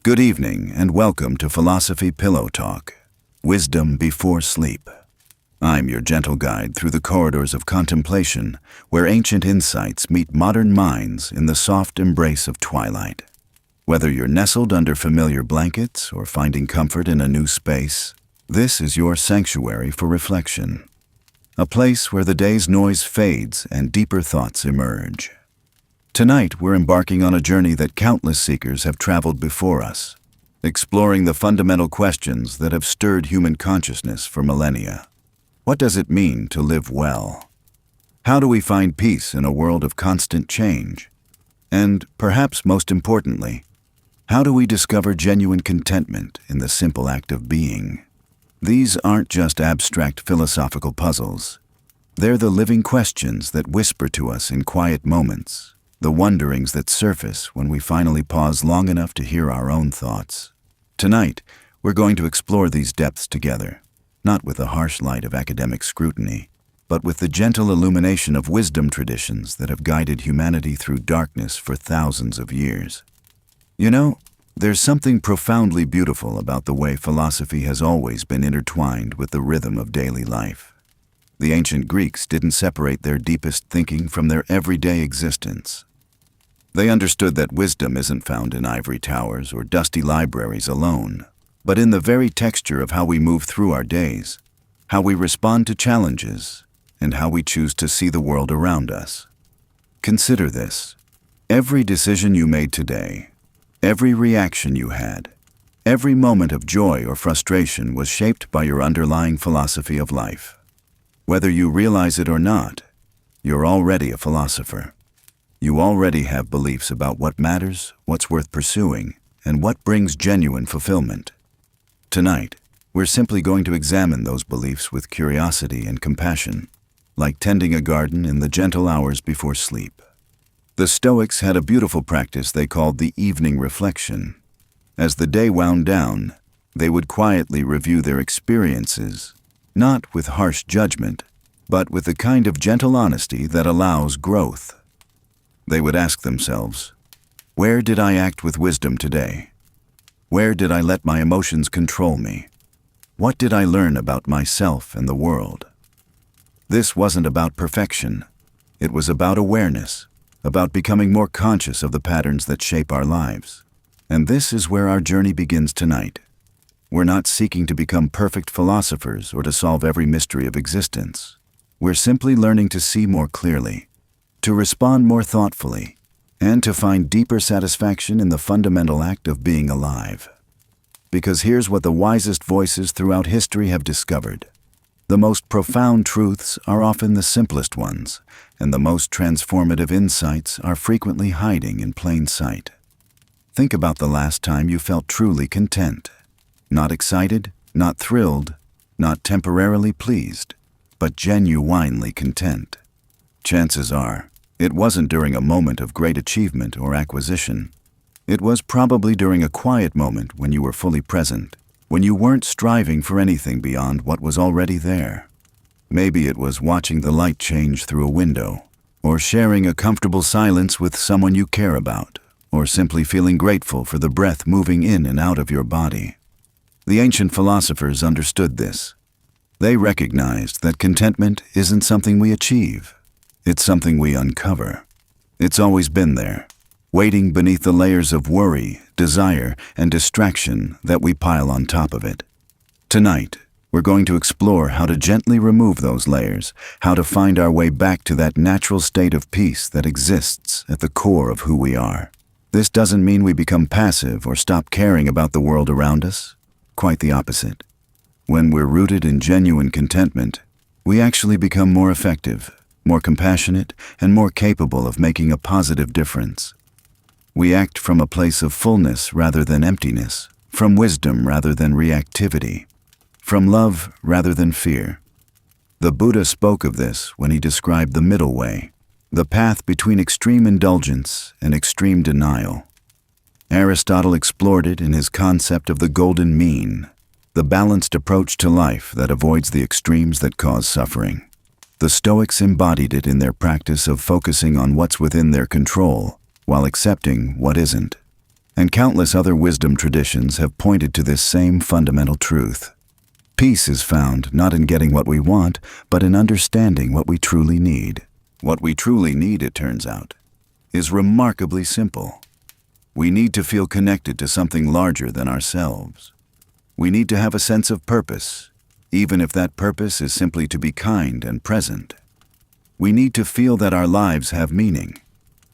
Good evening and welcome to Philosophy Pillow Talk, Wisdom Before Sleep. I'm your gentle guide through the corridors of contemplation where ancient insights meet modern minds in the soft embrace of twilight. Whether you're nestled under familiar blankets or finding comfort in a new space, this is your sanctuary for reflection. A place where the day's noise fades and deeper thoughts emerge. Tonight, we're embarking on a journey that countless seekers have traveled before us, exploring the fundamental questions that have stirred human consciousness for millennia. What does it mean to live well? How do we find peace in a world of constant change? And, perhaps most importantly, how do we discover genuine contentment in the simple act of being? These aren't just abstract philosophical puzzles. They're the living questions that whisper to us in quiet moments, the wonderings that surface when we finally pause long enough to hear our own thoughts. Tonight, we're going to explore these depths together, not with the harsh light of academic scrutiny, but with the gentle illumination of wisdom traditions that have guided humanity through darkness for thousands of years. You know, there's something profoundly beautiful about the way philosophy has always been intertwined with the rhythm of daily life. The ancient Greeks didn't separate their deepest thinking from their everyday existence. They understood that wisdom isn't found in ivory towers or dusty libraries alone, but in the very texture of how we move through our days, how we respond to challenges, and how we choose to see the world around us. Consider this. Every decision you made today, every reaction you had, every moment of joy or frustration was shaped by your underlying philosophy of life. Whether you realize it or not, you're already a philosopher. You already have beliefs about what matters, what's worth pursuing, and what brings genuine fulfillment. Tonight, we're simply going to examine those beliefs with curiosity and compassion, like tending a garden in the gentle hours before sleep. The Stoics had a beautiful practice they called the evening reflection. As the day wound down, they would quietly review their experiences, not with harsh judgment, but with the kind of gentle honesty that allows growth. They would ask themselves, where did I act with wisdom today? Where did I let my emotions control me? What did I learn about myself and the world? This wasn't about perfection. It was about awareness, about becoming more conscious of the patterns that shape our lives. And this is where our journey begins tonight. We're not seeking to become perfect philosophers or to solve every mystery of existence. We're simply learning to see more clearly, to respond more thoughtfully, and to find deeper satisfaction in the fundamental act of being alive. Because here's what the wisest voices throughout history have discovered. The most profound truths are often the simplest ones, and the most transformative insights are frequently hiding in plain sight. Think about the last time you felt truly content. Not excited, not thrilled, not temporarily pleased, but genuinely content. Chances are, it wasn't during a moment of great achievement or acquisition. It was probably during a quiet moment when you were fully present, when you weren't striving for anything beyond what was already there. Maybe it was watching the light change through a window, or sharing a comfortable silence with someone you care about, or simply feeling grateful for the breath moving in and out of your body. The ancient philosophers understood this. They recognized that contentment isn't something we achieve. It's something we uncover. It's always been there, waiting beneath the layers of worry, desire, and distraction that we pile on top of it. Tonight, we're going to explore how to gently remove those layers, how to find our way back to that natural state of peace that exists at the core of who we are. This doesn't mean we become passive or stop caring about the world around us. Quite the opposite. When we're rooted in genuine contentment, we actually become more effective, more compassionate, and more capable of making a positive difference. We act from a place of fullness rather than emptiness, from wisdom rather than reactivity, from love rather than fear. The Buddha spoke of this when he described the middle way, the path between extreme indulgence and extreme denial. Aristotle explored it in his concept of the golden mean, the balanced approach to life that avoids the extremes that cause suffering. The Stoics embodied it in their practice of focusing on what's within their control while accepting what isn't. And countless other wisdom traditions have pointed to this same fundamental truth. Peace is found not in getting what we want, but in understanding what we truly need. What we truly need, it turns out, is remarkably simple. We need to feel connected to something larger than ourselves. We need to have a sense of purpose, even if that purpose is simply to be kind and present. We need to feel that our lives have meaning,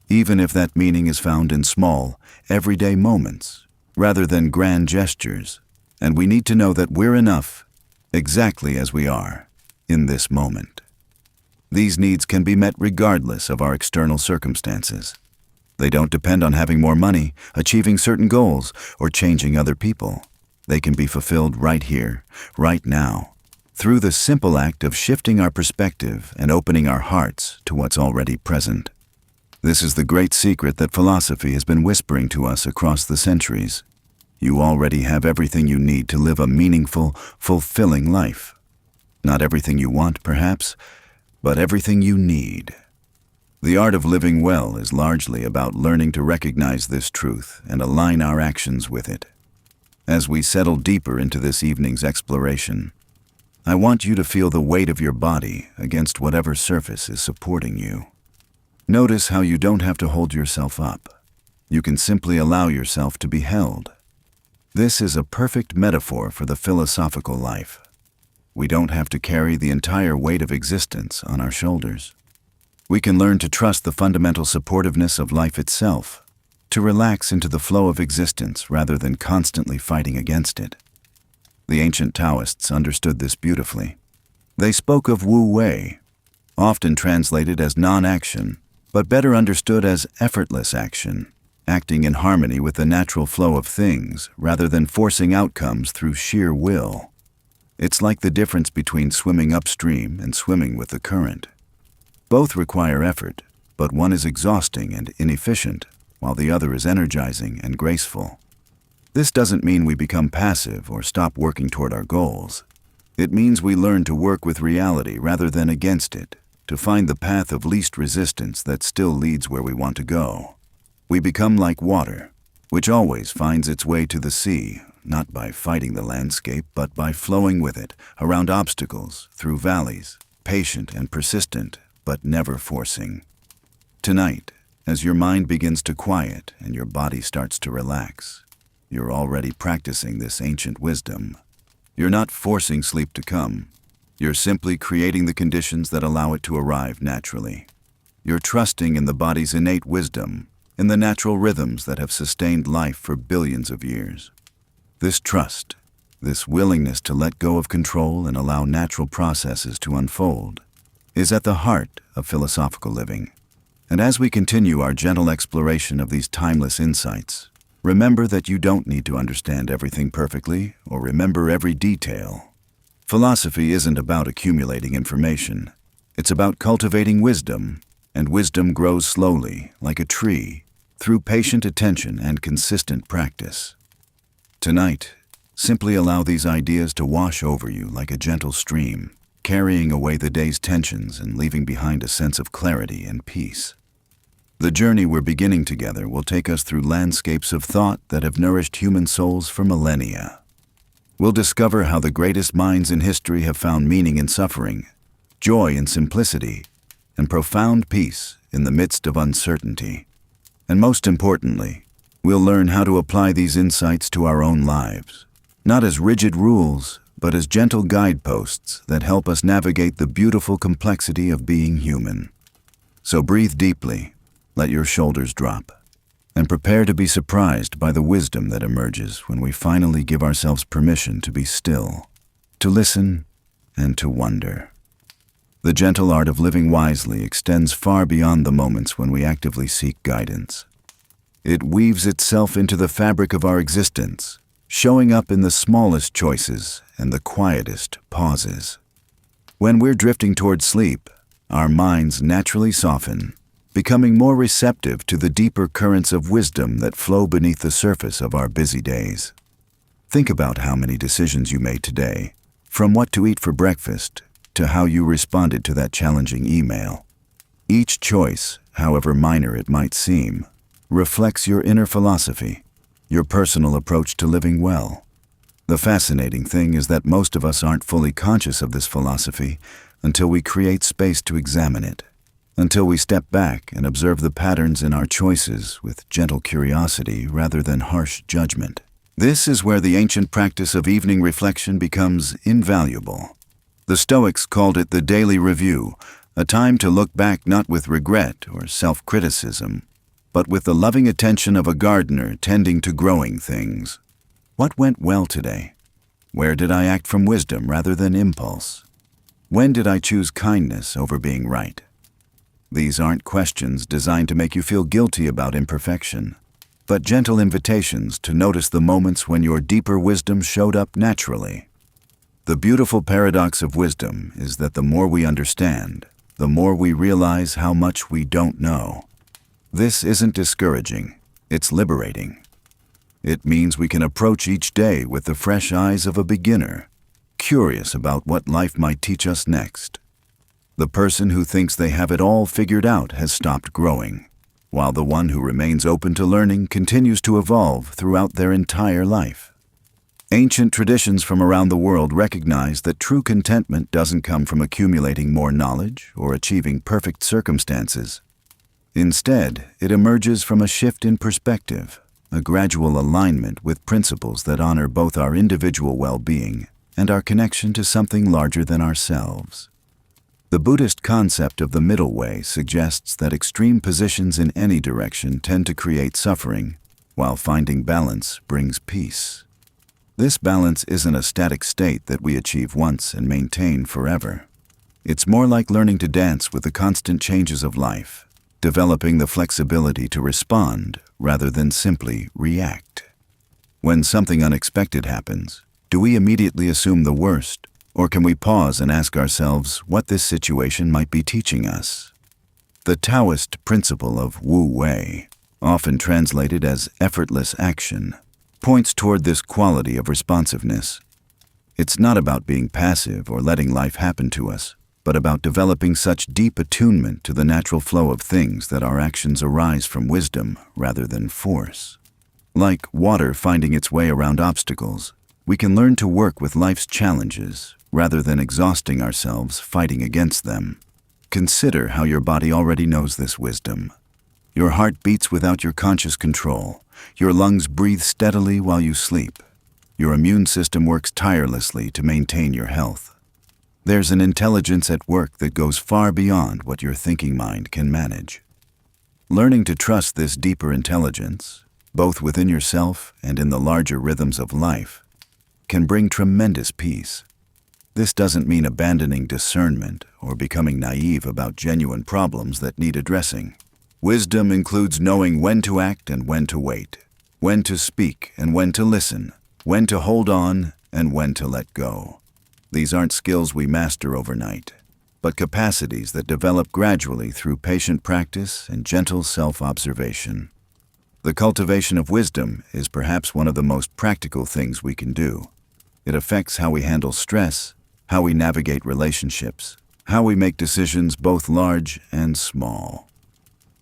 even if that meaning is found in small, everyday moments, rather than grand gestures. And we need to know that we're enough, exactly as we are, in this moment. These needs can be met regardless of our external circumstances. They don't depend on having more money, achieving certain goals, or changing other people. They can be fulfilled right here, right now, through the simple act of shifting our perspective and opening our hearts to what's already present. This is the great secret that philosophy has been whispering to us across the centuries. You already have everything you need to live a meaningful, fulfilling life. Not everything you want, perhaps, but everything you need. The art of living well is largely about learning to recognize this truth and align our actions with it. As we settle deeper into this evening's exploration, I want you to feel the weight of your body against whatever surface is supporting you. Notice how you don't have to hold yourself up. You can simply allow yourself to be held. This is a perfect metaphor for the philosophical life. We don't have to carry the entire weight of existence on our shoulders. We can learn to trust the fundamental supportiveness of life itself, to relax into the flow of existence rather than constantly fighting against it. The ancient Taoists understood this beautifully. They spoke of Wu Wei, often translated as non-action, but better understood as effortless action, acting in harmony with the natural flow of things rather than forcing outcomes through sheer will. It's like the difference between swimming upstream and swimming with the current. Both require effort, but one is exhausting and inefficient, while the other is energizing and graceful. This doesn't mean we become passive or stop working toward our goals. It means we learn to work with reality rather than against it, to find the path of least resistance that still leads where we want to go. We become like water, which always finds its way to the sea, not by fighting the landscape, but by flowing with it, around obstacles, through valleys, patient and persistent, but never forcing. Tonight, as your mind begins to quiet and your body starts to relax, you're already practicing this ancient wisdom. You're not forcing sleep to come. You're simply creating the conditions that allow it to arrive naturally. You're trusting in the body's innate wisdom, in the natural rhythms that have sustained life for billions of years. This trust, this willingness to let go of control and allow natural processes to unfold, is at the heart of philosophical living. And as we continue our gentle exploration of these timeless insights, remember that you don't need to understand everything perfectly or remember every detail. Philosophy isn't about accumulating information. It's about cultivating wisdom, and wisdom grows slowly, like a tree, through patient attention and consistent practice. Tonight, simply allow these ideas to wash over you like a gentle stream, carrying away the day's tensions and leaving behind a sense of clarity and peace. The journey we're beginning together will take us through landscapes of thought that have nourished human souls for millennia. We'll discover how the greatest minds in history have found meaning in suffering, joy in simplicity, and profound peace in the midst of uncertainty. And most importantly, we'll learn how to apply these insights to our own lives, not as rigid rules, but as gentle guideposts that help us navigate the beautiful complexity of being human. So breathe deeply, let your shoulders drop, and prepare to be surprised by the wisdom that emerges when we finally give ourselves permission to be still, to listen, and to wonder. The gentle art of living wisely extends far beyond the moments when we actively seek guidance. It weaves itself into the fabric of our existence, showing up in the smallest choices and the quietest pauses. When we're drifting toward sleep, our minds naturally soften, becoming more receptive to the deeper currents of wisdom that flow beneath the surface of our busy days. Think about how many decisions you made today, from what to eat for breakfast to how you responded to that challenging email. Each choice, however minor it might seem, reflects your inner philosophy, your personal approach to living well. The fascinating thing is that most of us aren't fully conscious of this philosophy until we create space to examine it, until we step back and observe the patterns in our choices with gentle curiosity rather than harsh judgment. This is where the ancient practice of evening reflection becomes invaluable. The Stoics called it the daily review, a time to look back not with regret or self-criticism, but with the loving attention of a gardener tending to growing things. What went well today? Where did I act from wisdom rather than impulse? When did I choose kindness over being right? These aren't questions designed to make you feel guilty about imperfection, but gentle invitations to notice the moments when your deeper wisdom showed up naturally. The beautiful paradox of wisdom is that the more we understand, the more we realize how much we don't know. This isn't discouraging, it's liberating. It means we can approach each day with the fresh eyes of a beginner, curious about what life might teach us next. The person who thinks they have it all figured out has stopped growing, while the one who remains open to learning continues to evolve throughout their entire life. Ancient traditions from around the world recognize that true contentment doesn't come from accumulating more knowledge or achieving perfect circumstances. Instead, it emerges from a shift in perspective, a gradual alignment with principles that honor both our individual well-being and our connection to something larger than ourselves. The Buddhist concept of the middle way suggests that extreme positions in any direction tend to create suffering, while finding balance brings peace. This balance isn't a static state that we achieve once and maintain forever. It's more like learning to dance with the constant changes of life, developing the flexibility to respond rather than simply react. When something unexpected happens, do we immediately assume the worst, or can we pause and ask ourselves what this situation might be teaching us? The Taoist principle of Wu Wei, often translated as effortless action, points toward this quality of responsiveness. It's not about being passive or letting life happen to us, but about developing such deep attunement to the natural flow of things that our actions arise from wisdom rather than force. Like water finding its way around obstacles, we can learn to work with life's challenges rather than exhausting ourselves fighting against them. Consider how your body already knows this wisdom. Your heart beats without your conscious control. Your lungs breathe steadily while you sleep. Your immune system works tirelessly to maintain your health. There's an intelligence at work that goes far beyond what your thinking mind can manage. Learning to trust this deeper intelligence, both within yourself and in the larger rhythms of life, can bring tremendous peace. This doesn't mean abandoning discernment or becoming naive about genuine problems that need addressing. Wisdom includes knowing when to act and when to wait, when to speak and when to listen, when to hold on and when to let go. These aren't skills we master overnight, but capacities that develop gradually through patient practice and gentle self-observation. The cultivation of wisdom is perhaps one of the most practical things we can do. It affects how we handle stress, how we navigate relationships, how we make decisions both large and small.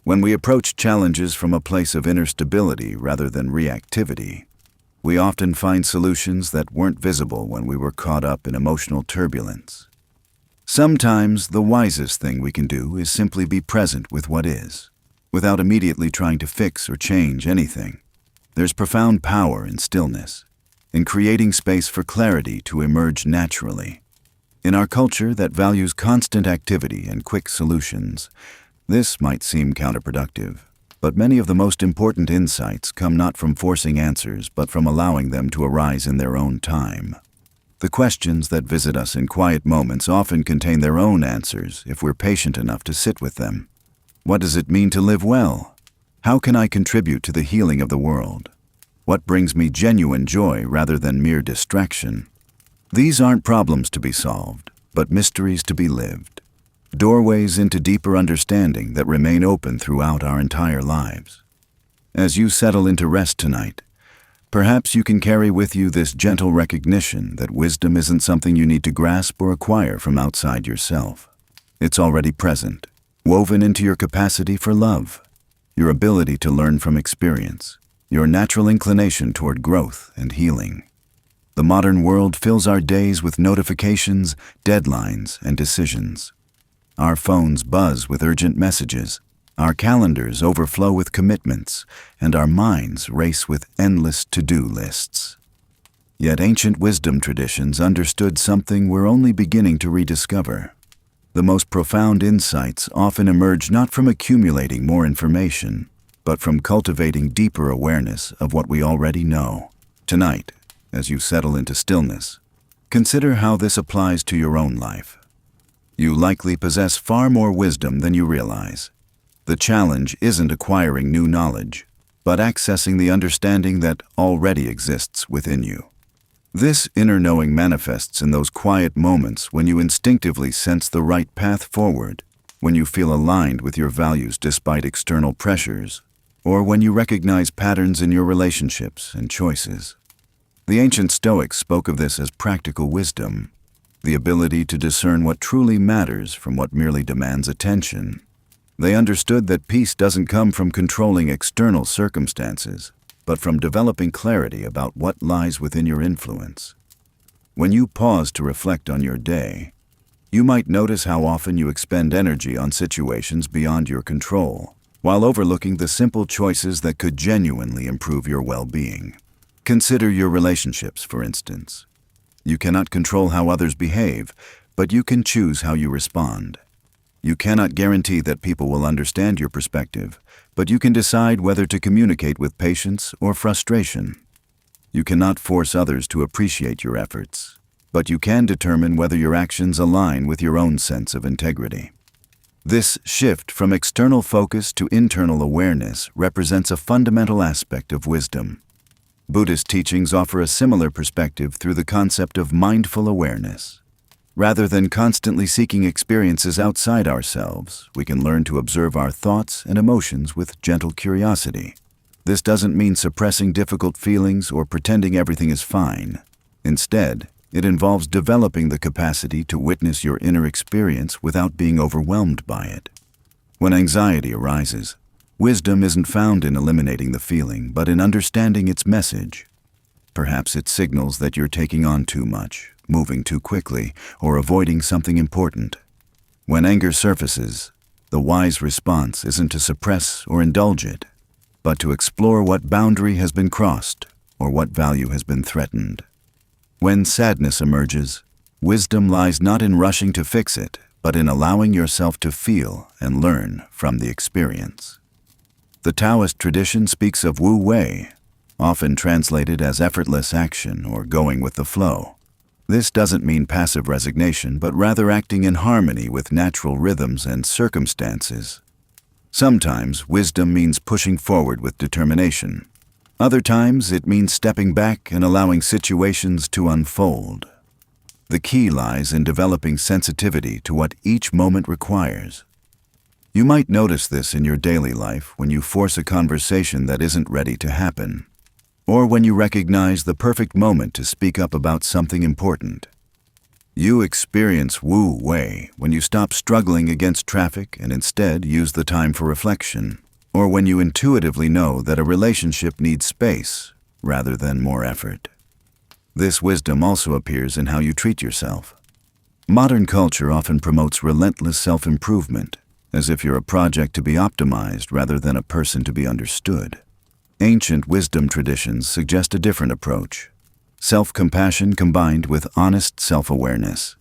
When we approach challenges from a place of inner stability rather than reactivity, we often find solutions that weren't visible when we were caught up in emotional turbulence. Sometimes the wisest thing we can do is simply be present with what is, without immediately trying to fix or change anything. There's profound power in stillness, in creating space for clarity to emerge naturally. In our culture that values constant activity and quick solutions, this might seem counterproductive, but many of the most important insights come not from forcing answers, but from allowing them to arise in their own time. The questions that visit us in quiet moments often contain their own answers if we're patient enough to sit with them. What does it mean to live well? How can I contribute to the healing of the world? What brings me genuine joy rather than mere distraction? These aren't problems to be solved, but mysteries to be lived. Doorways into deeper understanding that remain open throughout our entire lives. As you settle into rest tonight, perhaps you can carry with you this gentle recognition that wisdom isn't something you need to grasp or acquire from outside yourself. It's already present, woven into your capacity for love, your ability to learn from experience, your natural inclination toward growth and healing. The modern world fills our days with notifications, deadlines, and decisions. Our phones buzz with urgent messages, our calendars overflow with commitments, and our minds race with endless to-do lists. Yet ancient wisdom traditions understood something we're only beginning to rediscover. The most profound insights often emerge not from accumulating more information, but from cultivating deeper awareness of what we already know. Tonight, as you settle into stillness, consider how this applies to your own life. You likely possess far more wisdom than you realize. The challenge isn't acquiring new knowledge, but accessing the understanding that already exists within you. This inner knowing manifests in those quiet moments when you instinctively sense the right path forward, when you feel aligned with your values despite external pressures, or when you recognize patterns in your relationships and choices. The ancient Stoics spoke of this as practical wisdom, the ability to discern what truly matters from what merely demands attention. They understood that peace doesn't come from controlling external circumstances, but from developing clarity about what lies within your influence. When you pause to reflect on your day, you might notice how often you expend energy on situations beyond your control, while overlooking the simple choices that could genuinely improve your well-being. Consider your relationships, for instance. You cannot control how others behave, but you can choose how you respond. You cannot guarantee that people will understand your perspective, but you can decide whether to communicate with patience or frustration. You cannot force others to appreciate your efforts, but you can determine whether your actions align with your own sense of integrity. This shift from external focus to internal awareness represents a fundamental aspect of wisdom. Buddhist teachings offer a similar perspective through the concept of mindful awareness. Rather than constantly seeking experiences outside ourselves, we can learn to observe our thoughts and emotions with gentle curiosity. This doesn't mean suppressing difficult feelings or pretending everything is fine. Instead, it involves developing the capacity to witness your inner experience without being overwhelmed by it. When anxiety arises, wisdom isn't found in eliminating the feeling, but in understanding its message. Perhaps it signals that you're taking on too much, moving too quickly, or avoiding something important. When anger surfaces, the wise response isn't to suppress or indulge it, but to explore what boundary has been crossed or what value has been threatened. When sadness emerges, wisdom lies not in rushing to fix it, but in allowing yourself to feel and learn from the experience. The Taoist tradition speaks of Wu Wei, often translated as effortless action or going with the flow. This doesn't mean passive resignation, but rather acting in harmony with natural rhythms and circumstances. Sometimes wisdom means pushing forward with determination. Other times it means stepping back and allowing situations to unfold. The key lies in developing sensitivity to what each moment requires. You might notice this in your daily life when you force a conversation that isn't ready to happen, or when you recognize the perfect moment to speak up about something important. You experience Wu Wei when you stop struggling against traffic and instead use the time for reflection, or when you intuitively know that a relationship needs space rather than more effort. This wisdom also appears in how you treat yourself. Modern culture often promotes relentless self-improvement, as if you're a project to be optimized rather than a person to be understood. Ancient wisdom traditions suggest a different approach: self-compassion combined with honest self-awareness.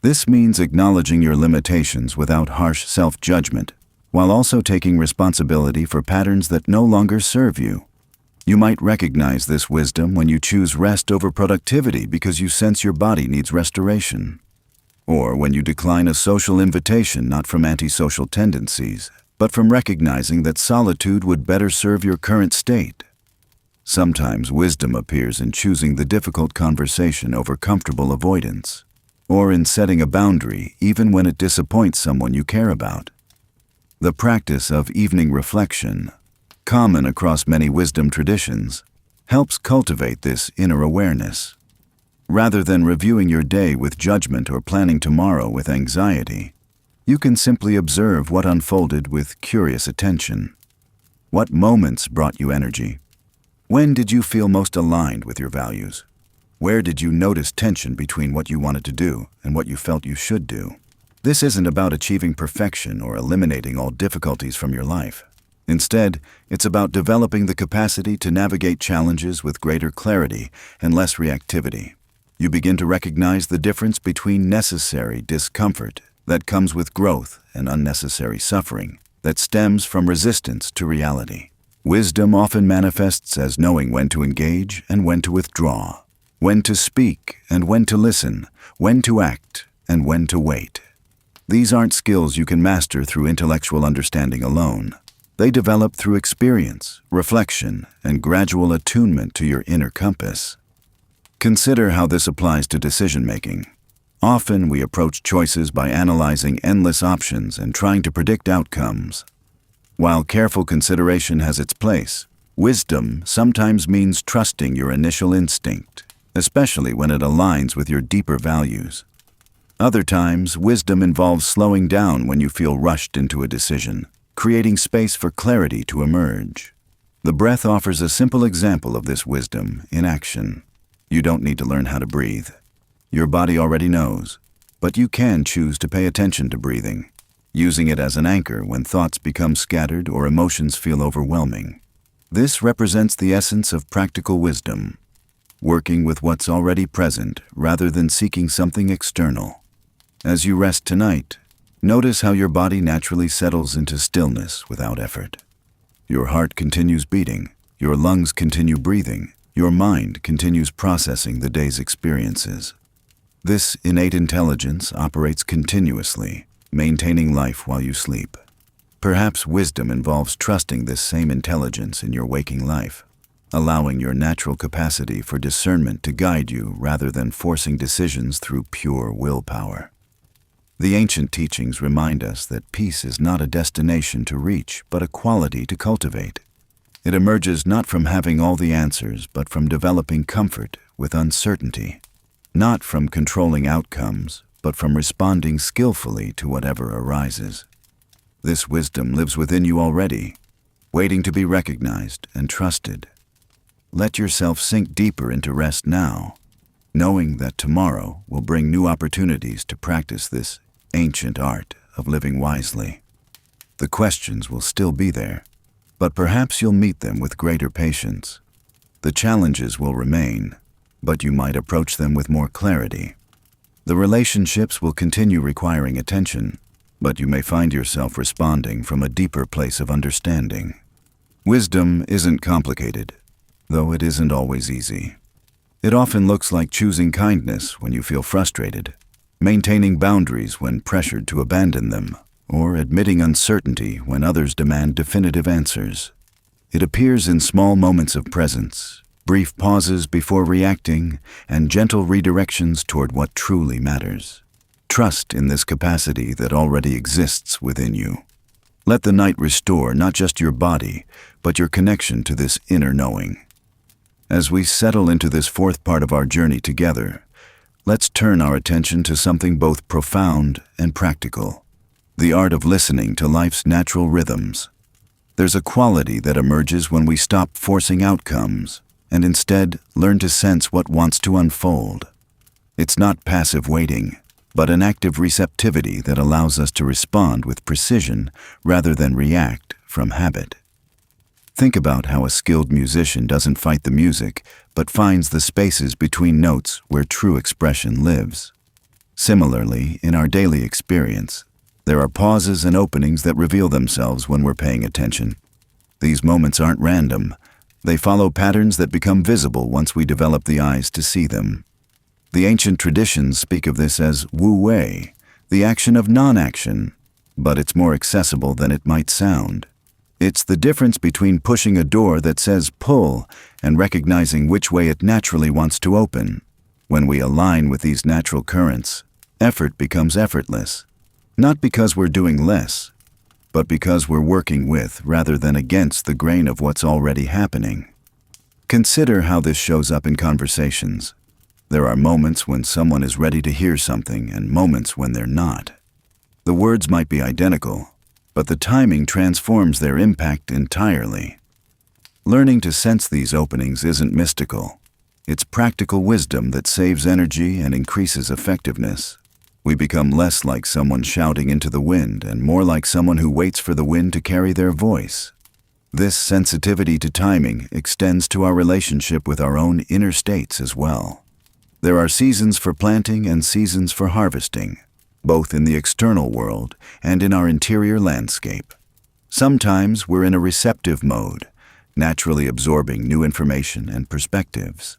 This means acknowledging your limitations without harsh self-judgment, while also taking responsibility for patterns that no longer serve you. You might recognize this wisdom when you choose rest over productivity because you sense your body needs restoration, or when you decline a social invitation not from antisocial tendencies, but from recognizing that solitude would better serve your current state. Sometimes wisdom appears in choosing the difficult conversation over comfortable avoidance, or in setting a boundary even when it disappoints someone you care about. The practice of evening reflection, common across many wisdom traditions, helps cultivate this inner awareness. Rather than reviewing your day with judgment or planning tomorrow with anxiety, you can simply observe what unfolded with curious attention. What moments brought you energy? When did you feel most aligned with your values? Where did you notice tension between what you wanted to do and what you felt you should do? This isn't about achieving perfection or eliminating all difficulties from your life. Instead, it's about developing the capacity to navigate challenges with greater clarity and less reactivity. You begin to recognize the difference between necessary discomfort that comes with growth and unnecessary suffering that stems from resistance to reality. Wisdom often manifests as knowing when to engage and when to withdraw, when to speak and when to listen, when to act and when to wait. These aren't skills you can master through intellectual understanding alone. They develop through experience, reflection, and gradual attunement to your inner compass. Consider how this applies to decision-making. Often we approach choices by analyzing endless options and trying to predict outcomes. While careful consideration has its place, wisdom sometimes means trusting your initial instinct, especially when it aligns with your deeper values. Other times, wisdom involves slowing down when you feel rushed into a decision, creating space for clarity to emerge. The breath offers a simple example of this wisdom in action. You don't need to learn how to breathe. Your body already knows, but you can choose to pay attention to breathing, using it as an anchor when thoughts become scattered or emotions feel overwhelming. This represents the essence of practical wisdom, working with what's already present rather than seeking something external. As you rest tonight, notice how your body naturally settles into stillness without effort. Your heart continues beating, your lungs continue breathing, your mind continues processing the day's experiences. This innate intelligence operates continuously, maintaining life while you sleep. Perhaps wisdom involves trusting this same intelligence in your waking life, allowing your natural capacity for discernment to guide you rather than forcing decisions through pure willpower. The ancient teachings remind us that peace is not a destination to reach, but a quality to cultivate. It emerges not from having all the answers, but from developing comfort with uncertainty. Not from controlling outcomes, but from responding skillfully to whatever arises. This wisdom lives within you already, waiting to be recognized and trusted. Let yourself sink deeper into rest now, knowing that tomorrow will bring new opportunities to practice this ancient art of living wisely. The questions will still be there, but perhaps you'll meet them with greater patience. The challenges will remain, but you might approach them with more clarity. The relationships will continue requiring attention, but you may find yourself responding from a deeper place of understanding. Wisdom isn't complicated, though it isn't always easy. It often looks like choosing kindness when you feel frustrated, maintaining boundaries when pressured to abandon them, or admitting uncertainty when others demand definitive answers. It appears in small moments of presence, brief pauses before reacting, and gentle redirections toward what truly matters. Trust in this capacity that already exists within you. Let the night restore not just your body, but your connection to this inner knowing. As we settle into this fourth part of our journey together, let's turn our attention to something both profound and practical: the art of listening to life's natural rhythms. There's a quality that emerges when we stop forcing outcomes and instead learn to sense what wants to unfold. It's not passive waiting, but an active receptivity that allows us to respond with precision rather than react from habit. Think about how a skilled musician doesn't fight the music, but finds the spaces between notes where true expression lives. Similarly, in our daily experience, there are pauses and openings that reveal themselves when we're paying attention. These moments aren't random. They follow patterns that become visible once we develop the eyes to see them. The ancient traditions speak of this as wu wei, the action of non-action, but it's more accessible than it might sound. It's the difference between pushing a door that says pull and recognizing which way it naturally wants to open. When we align with these natural currents, effort becomes effortless. Not because we're doing less, but because we're working with rather than against the grain of what's already happening. Consider how this shows up in conversations. There are moments when someone is ready to hear something and moments when they're not. The words might be identical, but the timing transforms their impact entirely. Learning to sense these openings isn't mystical. It's practical wisdom that saves energy and increases effectiveness. We become less like someone shouting into the wind and more like someone who waits for the wind to carry their voice. This sensitivity to timing extends to our relationship with our own inner states as well. There are seasons for planting and seasons for harvesting, both in the external world and in our interior landscape. Sometimes we're in a receptive mode, naturally absorbing new information and perspectives.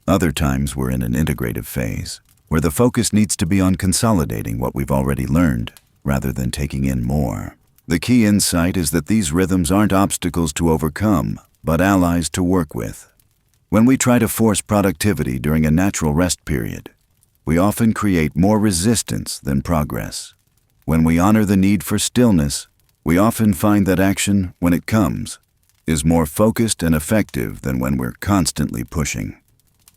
Other times we're in an integrative phase, where the focus needs to be on consolidating what we've already learned, rather than taking in more. The key insight is that these rhythms aren't obstacles to overcome, but allies to work with. When we try to force productivity during a natural rest period, we often create more resistance than progress. When we honor the need for stillness, we often find that action, when it comes, is more focused and effective than when we're constantly pushing.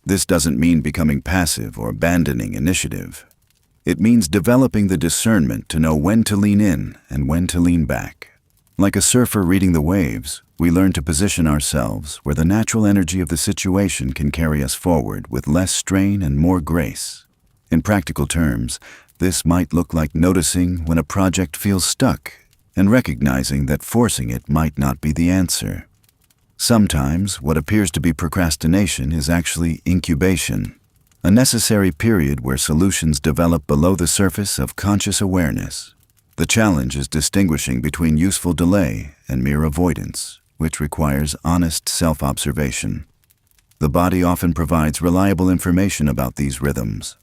This doesn't mean becoming passive or abandoning initiative. It means developing the discernment to know when to lean in and when to lean back. Like a surfer reading the waves, we learn to position ourselves where the natural energy of the situation can carry us forward with less strain and more grace. In practical terms, this might look like noticing when a project feels stuck and recognizing that forcing it might not be the answer. Sometimes, what appears to be procrastination is actually incubation, a necessary period where solutions develop below the surface of conscious awareness. The challenge is distinguishing between useful delay and mere avoidance, which requires honest self-observation. The body often provides reliable information about these rhythms.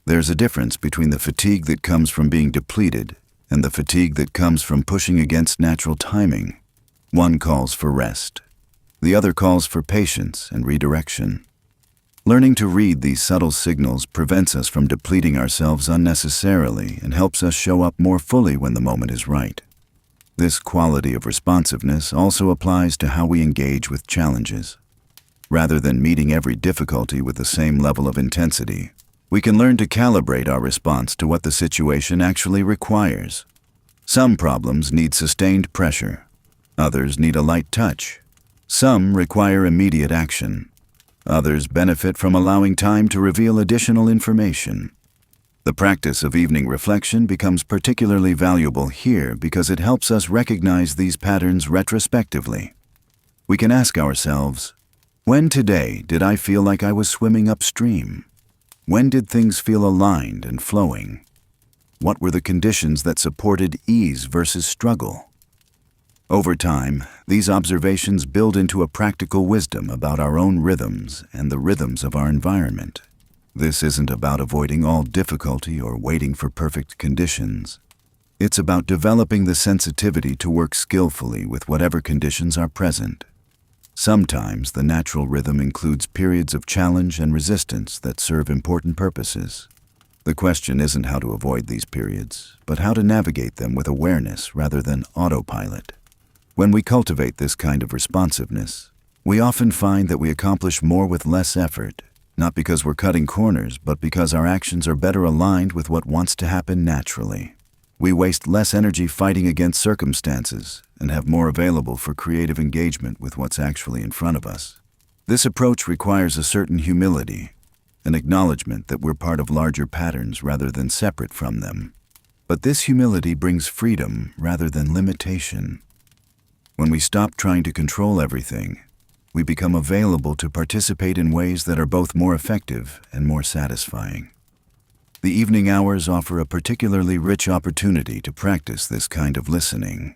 There's a difference between the fatigue that comes from being depleted and the fatigue that comes from pushing against natural timing. One calls for rest. The other calls for patience and redirection. Learning to read these subtle signals prevents us from depleting ourselves unnecessarily and helps us show up more fully when the moment is right. This quality of responsiveness also applies to how we engage with challenges. Rather than meeting every difficulty with the same level of intensity, we can learn to calibrate our response to what the situation actually requires. Some problems need sustained pressure. Others need a light touch. Some require immediate action. Others benefit from allowing time to reveal additional information. The practice of evening reflection becomes particularly valuable here because it helps us recognize these patterns retrospectively. We can ask ourselves, when today did I feel like I was swimming upstream? When did things feel aligned and flowing? What were the conditions that supported ease versus struggle? Over time, these observations build into a practical wisdom about our own rhythms and the rhythms of our environment. This isn't about avoiding all difficulty or waiting for perfect conditions. It's about developing the sensitivity to work skillfully with whatever conditions are present. Sometimes the natural rhythm includes periods of challenge and resistance that serve important purposes. The question isn't how to avoid these periods, but how to navigate them with awareness rather than autopilot. When we cultivate this kind of responsiveness, we often find that we accomplish more with less effort, not because we're cutting corners, but because our actions are better aligned with what wants to happen naturally. We waste less energy fighting against circumstances and have more available for creative engagement with what's actually in front of us. This approach requires a certain humility, an acknowledgement that we're part of larger patterns rather than separate from them. But this humility brings freedom rather than limitation. When we stop trying to control everything, we become available to participate in ways that are both more effective and more satisfying. The evening hours offer a particularly rich opportunity to practice this kind of listening.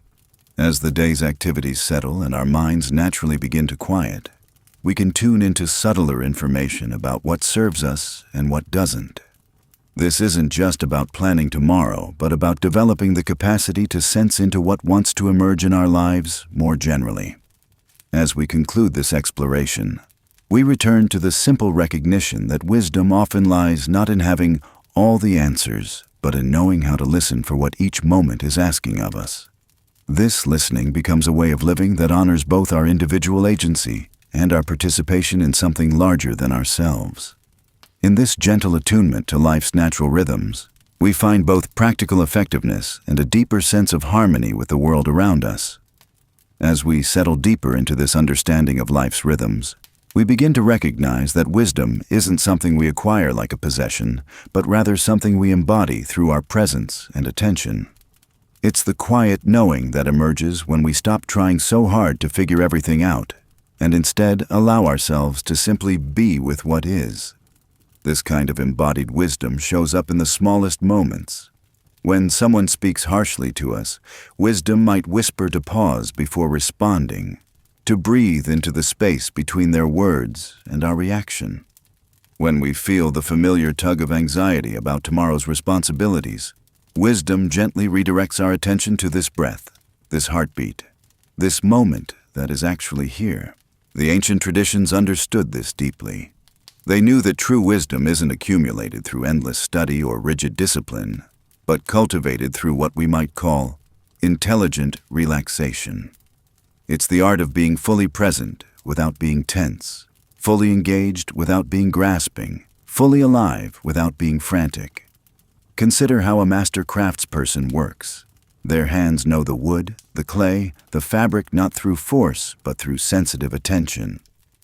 As the day's activities settle and our minds naturally begin to quiet, we can tune into subtler information about what serves us and what doesn't. This isn't just about planning tomorrow, but about developing the capacity to sense into what wants to emerge in our lives more generally. As we conclude this exploration, we return to the simple recognition that wisdom often lies not in having all the answers, but in knowing how to listen for what each moment is asking of us. This listening becomes a way of living that honors both our individual agency and our participation in something larger than ourselves. In this gentle attunement to life's natural rhythms, we find both practical effectiveness and a deeper sense of harmony with the world around us. As we settle deeper into this understanding of life's rhythms, we begin to recognize that wisdom isn't something we acquire like a possession, but rather something we embody through our presence and attention. It's the quiet knowing that emerges when we stop trying so hard to figure everything out, and instead allow ourselves to simply be with what is. This kind of embodied wisdom shows up in the smallest moments. When someone speaks harshly to us, wisdom might whisper to pause before responding, to breathe into the space between their words and our reaction. When we feel the familiar tug of anxiety about tomorrow's responsibilities, wisdom gently redirects our attention to this breath, this heartbeat, this moment that is actually here. The ancient traditions understood this deeply. They knew that true wisdom isn't accumulated through endless study or rigid discipline, but cultivated through what we might call intelligent relaxation. It's the art of being fully present without being tense, fully engaged without being grasping, fully alive without being frantic. Consider how a master craftsperson works. Their hands know the wood, the clay, the fabric not through force but through sensitive attention.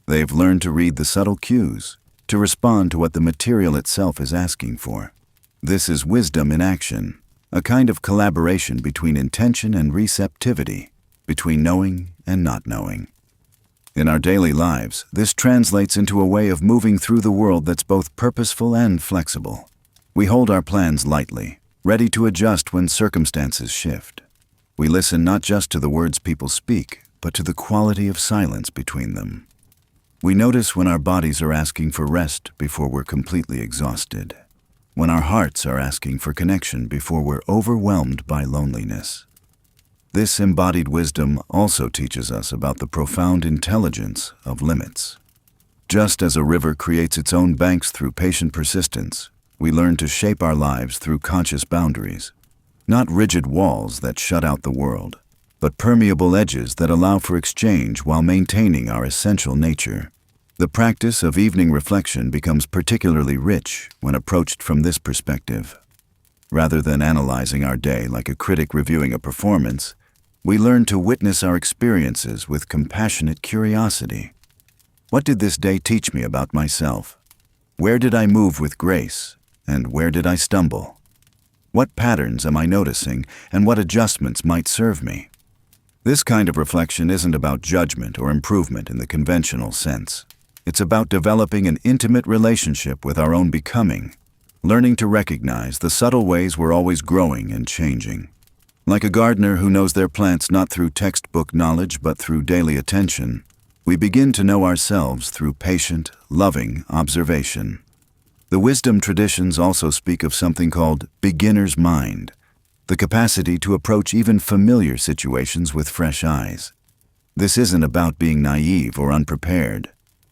They've learned to read the subtle cues, to respond to what the material itself is asking for. This is wisdom in action, a kind of collaboration between intention and receptivity, between knowing and not knowing. In our daily lives, this translates into a way of moving through the world that's both purposeful and flexible. We hold our plans lightly, ready to adjust when circumstances shift. We listen not just to the words people speak, but to the quality of silence between them. We notice when our bodies are asking for rest before we're completely exhausted, when our hearts are asking for connection before we're overwhelmed by loneliness. This embodied wisdom also teaches us about the profound intelligence of limits. Just as a river creates its own banks through patient persistence, we learn to shape our lives through conscious boundaries, not rigid walls that shut out the world, but permeable edges that allow for exchange while maintaining our essential nature. The practice of evening reflection becomes particularly rich when approached from this perspective. Rather than analyzing our day like a critic reviewing a performance, we learn to witness our experiences with compassionate curiosity. What did this day teach me about myself? Where did I move with grace, and where did I stumble? What patterns am I noticing, and what adjustments might serve me? This kind of reflection isn't about judgment or improvement in the conventional sense. It's about developing an intimate relationship with our own becoming, learning to recognize the subtle ways we're always growing and changing. Like a gardener who knows their plants not through textbook knowledge but through daily attention, we begin to know ourselves through patient, loving observation. The wisdom traditions also speak of something called beginner's mind, the capacity to approach even familiar situations with fresh eyes. This isn't about being naive or unprepared,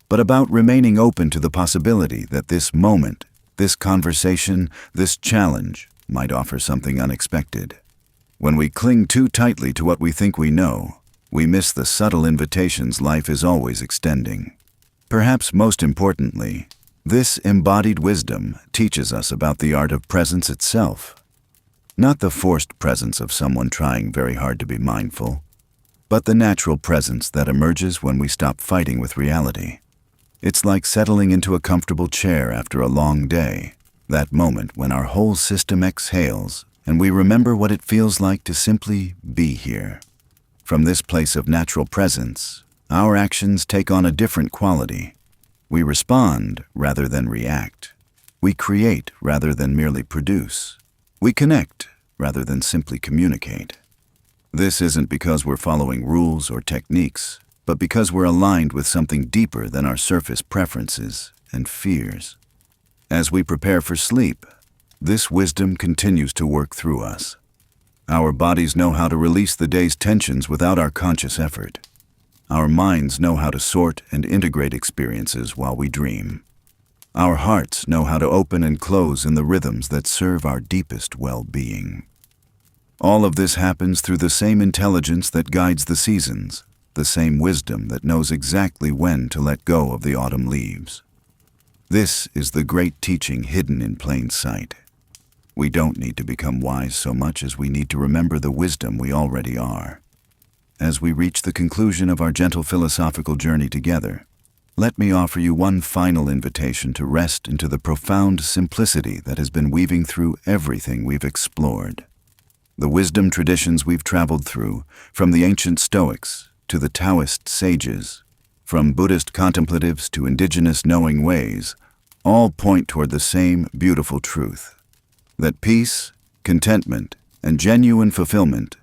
but about remaining open to the possibility that this moment, this conversation, this challenge might offer something unexpected. When we cling too tightly to what we think we know, we miss the subtle invitations life is always extending. Perhaps most importantly, this embodied wisdom teaches us about the art of presence itself. Not the forced presence of someone trying very hard to be mindful, but the natural presence that emerges when we stop fighting with reality. It's like settling into a comfortable chair after a long day, that moment when our whole system exhales and we remember what it feels like to simply be here. From this place of natural presence, our actions take on a different quality. We respond rather than react. We create rather than merely produce. We connect rather than simply communicate. This isn't because we're following rules or techniques, but because we're aligned with something deeper than our surface preferences and fears. As we prepare for sleep, this wisdom continues to work through us. Our bodies know how to release the day's tensions without our conscious effort. Our minds know how to sort and integrate experiences while we dream. Our hearts know how to open and close in the rhythms that serve our deepest well-being. All of this happens through the same intelligence that guides the seasons, the same wisdom that knows exactly when to let go of the autumn leaves. This is the great teaching hidden in plain sight. We don't need to become wise so much as we need to remember the wisdom we already are. as we reach the conclusion of our gentle philosophical journey together, let me offer you one final invitation to rest into the profound simplicity that has been weaving through everything we've explored. The wisdom traditions we've traveled through, from the ancient Stoics to the Taoist sages, from Buddhist contemplatives to indigenous knowing ways, all point toward the same beautiful truth: that peace, contentment, and genuine fulfillment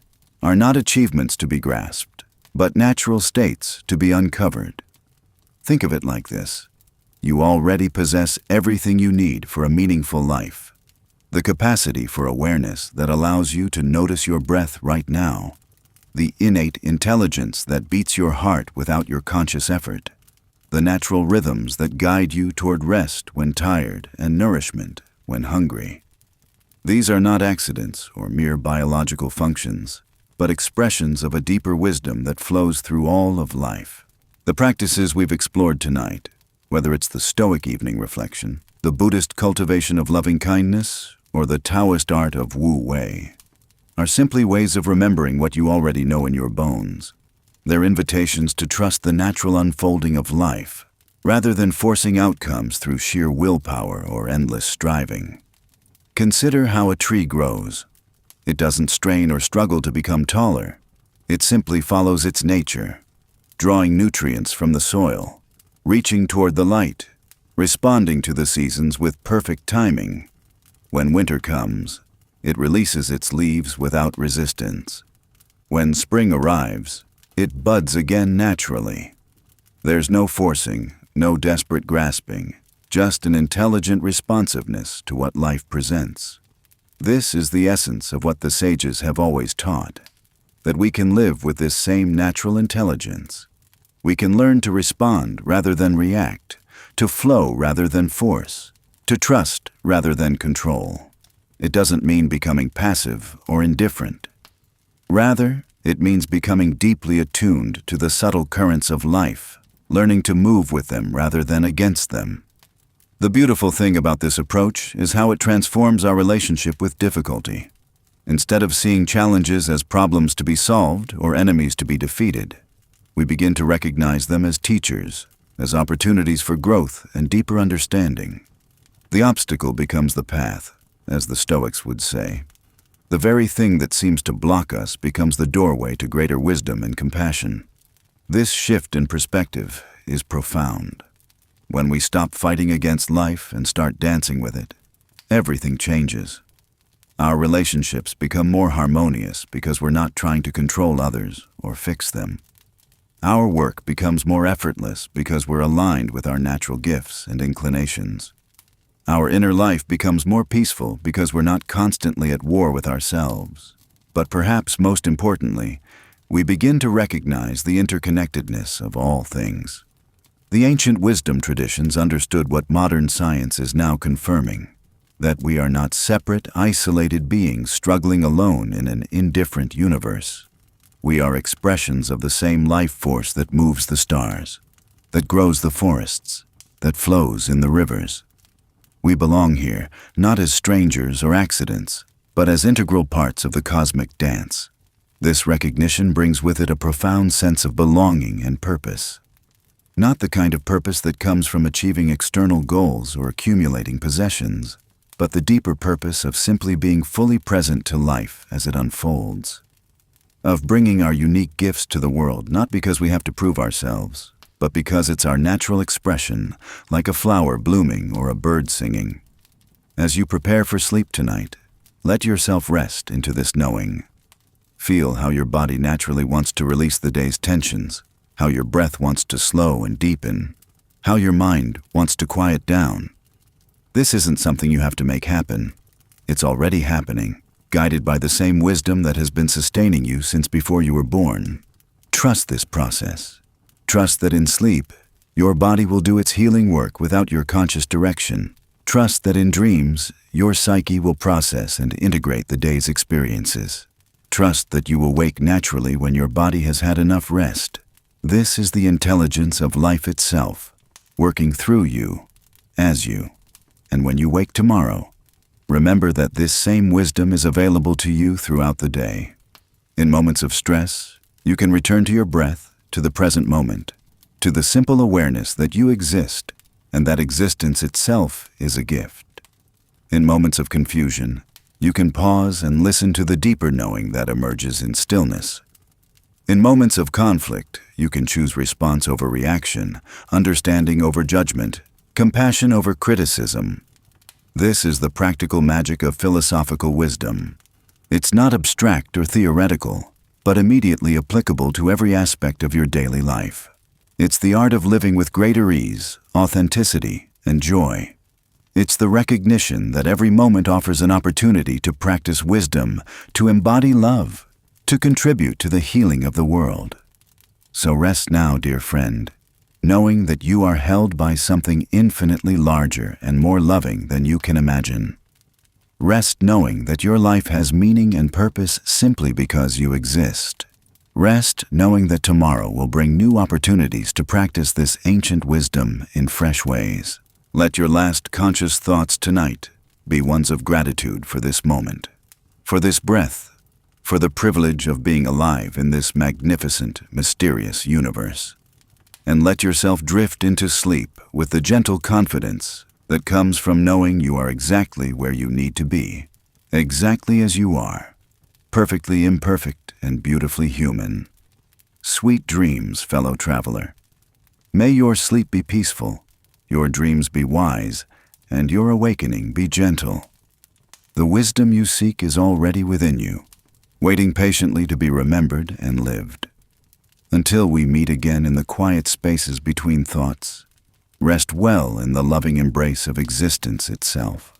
are not achievements to be grasped, but natural states to be uncovered. Think of it like this: you already possess everything you need for a meaningful life. The capacity for awareness that allows you to notice your breath right now, the innate intelligence that beats your heart without your conscious effort, the natural rhythms that guide you toward rest when tired and nourishment when hungry. These are not accidents or mere biological functions, but expressions of a deeper wisdom that flows through all of life. The practices we've explored tonight, whether it's the Stoic evening reflection, the Buddhist cultivation of loving kindness, or the Taoist art of Wu Wei, are simply ways of remembering what you already know in your bones. They're invitations to trust the natural unfolding of life, rather than forcing outcomes through sheer willpower or endless striving. Consider how a tree grows. It doesn't strain or struggle to become taller. It simply follows its nature, drawing nutrients from the soil, reaching toward the light, responding to the seasons with perfect timing. When winter comes, it releases its leaves without resistance. When spring arrives, it buds again naturally. There's no forcing, no desperate grasping, just an intelligent responsiveness to what life presents. This is the essence of what the sages have always taught, that we can live with this same natural intelligence. We can learn to respond rather than react, to flow rather than force, to trust rather than control. It doesn't mean becoming passive or indifferent. Rather, it means becoming deeply attuned to the subtle currents of life, learning to move with them rather than against them. The beautiful thing about this approach is how it transforms our relationship with difficulty. Instead of seeing challenges as problems to be solved or enemies to be defeated, we begin to recognize them as teachers, as opportunities for growth and deeper understanding. The obstacle becomes the path, as the Stoics would say. The very thing that seems to block us becomes the doorway to greater wisdom and compassion. This shift in perspective is profound. When we stop fighting against life and start dancing with it, everything changes. Our relationships become more harmonious because we're not trying to control others or fix them. Our work becomes more effortless because we're aligned with our natural gifts and inclinations. Our inner life becomes more peaceful because we're not constantly at war with ourselves. But perhaps most importantly, we begin to recognize the interconnectedness of all things. The ancient wisdom traditions understood what modern science is now confirming, that we are not separate, isolated beings struggling alone in an indifferent universe. We are expressions of the same life force that moves the stars, that grows the forests, that flows in the rivers. We belong here, not as strangers or accidents, but as integral parts of the cosmic dance. This recognition brings with it a profound sense of belonging and purpose. Not the kind of purpose that comes from achieving external goals or accumulating possessions, but the deeper purpose of simply being fully present to life as it unfolds. Of bringing our unique gifts to the world not because we have to prove ourselves, but because it's our natural expression, like a flower blooming or a bird singing. As you prepare for sleep tonight, let yourself rest into this knowing. Feel how your body naturally wants to release the day's tensions, how your breath wants to slow and deepen, how your mind wants to quiet down. This isn't something you have to make happen. It's already happening, guided by the same wisdom that has been sustaining you since before you were born. Trust this process. Trust that in sleep, your body will do its healing work without your conscious direction. Trust that in dreams, your psyche will process and integrate the day's experiences. Trust that you will wake naturally when your body has had enough rest. This is the intelligence of life itself, working through you, as you. And when you wake tomorrow, remember that this same wisdom is available to you throughout the day. In moments of stress, You can return to your breath, to the present moment, to the simple awareness that you exist and that existence itself is a gift. In moments of confusion, you can pause and listen to the deeper knowing that emerges in stillness. In moments of conflict, you can choose response over reaction, understanding over judgment, compassion over criticism. This is the practical magic of philosophical wisdom. It's not abstract or theoretical, but immediately applicable to every aspect of your daily life. It's the art of living with greater ease, authenticity, and joy. It's the recognition that every moment offers an opportunity to practice wisdom, to embody love, to contribute to the healing of the world. So rest now, dear friend, knowing that you are held by something infinitely larger and more loving than you can imagine. Rest knowing that your life has meaning and purpose simply because you exist. Rest knowing that tomorrow will bring new opportunities to practice this ancient wisdom in fresh ways. Let your last conscious thoughts tonight be ones of gratitude for this moment, for this breath, for the privilege of being alive in this magnificent, mysterious universe. And let yourself drift into sleep with the gentle confidence that comes from knowing you are exactly where you need to be, exactly as you are, perfectly imperfect and beautifully human. Sweet dreams, fellow traveler. May your sleep be peaceful, your dreams be wise, and your awakening be gentle. The wisdom you seek is already within you, waiting patiently to be remembered and lived. Until we meet again in the quiet spaces between thoughts, rest well in the loving embrace of existence itself.